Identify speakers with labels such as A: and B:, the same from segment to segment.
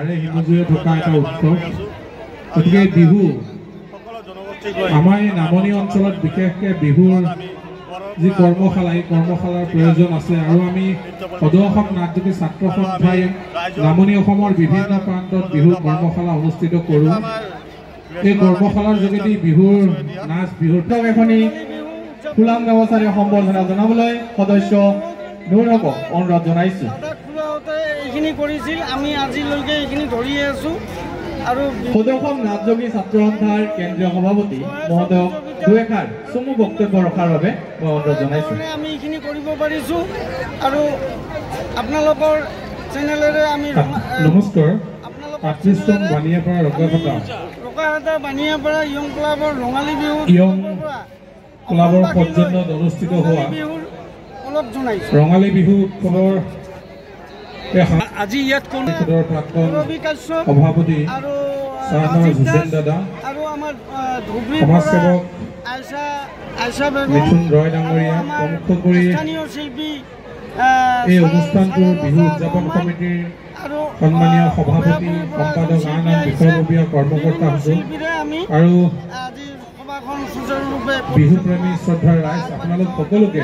A: বাৰে হিমজুৱে থকা এটা উৎসৱ গতিকে বিহু আমাৰ এই নামনি অঞ্চলত বিশেষকৈ বিহুৰ যি কৰ্মশালা এই কৰ্মশালাৰ প্ৰয়োজন আছে আৰু আমি সদৌ অসম নাট্যকী ছাত্ৰ সন্থাই নামনি অসমৰ বিভিন্ন প্ৰান্তত বিহুৰ কৰ্মশালা অনুষ্ঠিত কৰোঁ এই কৰ্মশালাৰ যোগেদি বিহুৰ নাচ বিহুৰ
B: এখনি ফুলাম গামোচাৰে সম্বৰ্ধনা জনাবলৈ সদস্য নৌৰক অনুৰোধ জনাইছোঁ
C: এইখিনি কৰিছিল আমি আজিলৈকে এইখিনি ধৰিয়ে আছোঁ আৰু
B: সদৌ অসম নাট্যকী ছাত্ৰ সন্থাৰ কেন্দ্ৰীয় সভাপতি মহোদয়ক দুএষাৰ চমু বক্তব্য ৰখাৰ বাবে মই অনুৰোধ জনাইছোঁ
C: আমি এইখিনি কৰিব পাৰিছোঁ আৰু আপোনালোকৰ চেনেলেৰে আমি
A: নমস্কাৰ আৰ্টিষ্টন বানিয়াপাৰা
C: ৰকাহাটা বানিয়াপাৰা ইয়ং ক্লাবৰ ৰঙালী বিহু
A: ইয়ং ক্লাবৰ পৰ্যন্ত অনুষ্ঠিত হোৱা
C: অলপ জনাইছোঁ
A: ৰঙালী বিহু উৎসৱৰ
C: আজি ইয়াত
A: সভাপতি দাদা
C: আৰু আমাৰ ধুবুৰী
A: সমাজসেৱক
C: আইছা বেগম
A: মিথুন ৰয় ডাঙৰীয়া প্ৰমুখ কৰি
C: স্থানীয় শিল্পী
A: এই অনুষ্ঠানটোৰ বিহু উদযাপন সমিতিৰ সন্মানীয় সভাপতি সম্পাদক আন আন বিষয়ববীয়া কৰ্মকৰ্তাসকল আৰু বিহুপ্ৰেমী শ্ৰদ্ধাৰ ৰাইজ আপোনালোক সকলোকে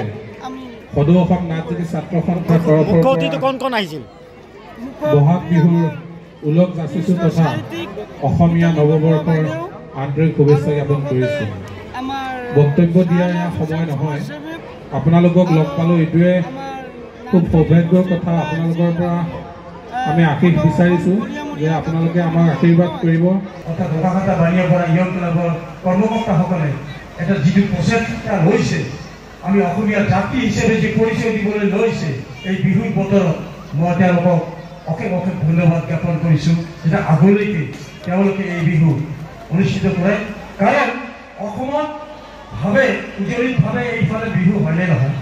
A: সদৌ অসম নাট্যকী ছাত্ৰ সন্থাৰ তৰফৰ পৰা বহাগ বিহুৰ ওলগ যাচিছোঁ তথা অসমীয়া নৱবৰ্ষৰ আন্তৰিক শুভেচ্ছা জ্ঞাপন কৰিছোঁ বক্তব্য দিয়াৰ এয়া সময় নহয় আপোনালোকক লগ পালোঁ এইটোৱে খুব সৌভাগ্যৰ কথা আপোনালোকৰ পৰা আমি আশীষ বিচাৰিছোঁ যে আপোনালোকে আমাক আশীৰ্বাদ কৰিব
D: অৰ্থাৎ ৰকাহাটা বানিয়াপাৰা ইয়ং ক্লাবৰ কৰ্মকৰ্তাসকলে এটা যিটো প্ৰচেষ্টা লৈছে আমি অসমীয়া জাতি হিচাপে যে পৰিচয় দিবলৈ লৈছে এই বিহুৰ বতৰত মই তেওঁলোকক অশেষ অশেষ ধন্যবাদ জ্ঞাপন কৰিছোঁ যে আগলৈকে তেওঁলোকে এই বিহু অনুষ্ঠিত কৰে কাৰণ অসমত ভাৱে উজলিতভাৱে এইফালে বিহু হয়নে নহয়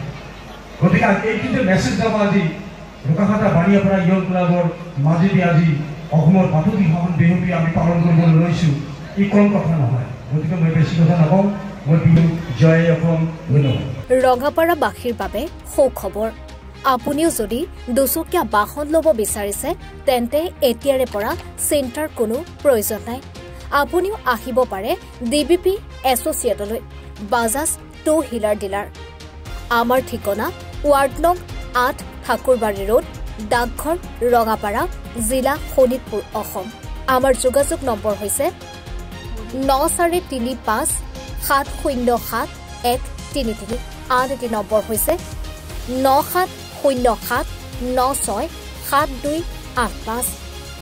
D: গতিকে এইটো যে মেছেজ যাব আজি ৰকাহাটা বানিয়াপাৰা ইয়ং ক্লাবৰ মাজেদি আজি অসমৰ বাতু বিহুটি আমি পালন কৰিবলৈ লৈছোঁ ই কম কথা নহয় গতিকে মই বেছি কথা নকওঁ মই বিহু জয় অসম ধন্যবাদ
E: ৰঙাপাৰাবাসীৰ বাবে সুখবৰ আপুনিও যদি দুচকীয়া বাহন ল'ব বিচাৰিছে তেন্তে এতিয়াৰে পৰা চিন্তাৰ কোনো প্ৰয়োজন নাই আপুনিও আহিব পাৰে ডিবিপি এছ'চিয়েটলৈ বাজাজ টু হুইলাৰ ডিলাৰ আমাৰ ঠিকনা ৱাৰ্ড নং 8 ঠাকুৰবাৰী ৰোড ডাকঘৰ ৰঙাপাৰা জিলা শোণিতপুৰ অসম আমাৰ যোগাযোগ নম্বৰ হৈছে 9435 707 133 আন এটি নম্বৰ হৈছে 9707 96 7285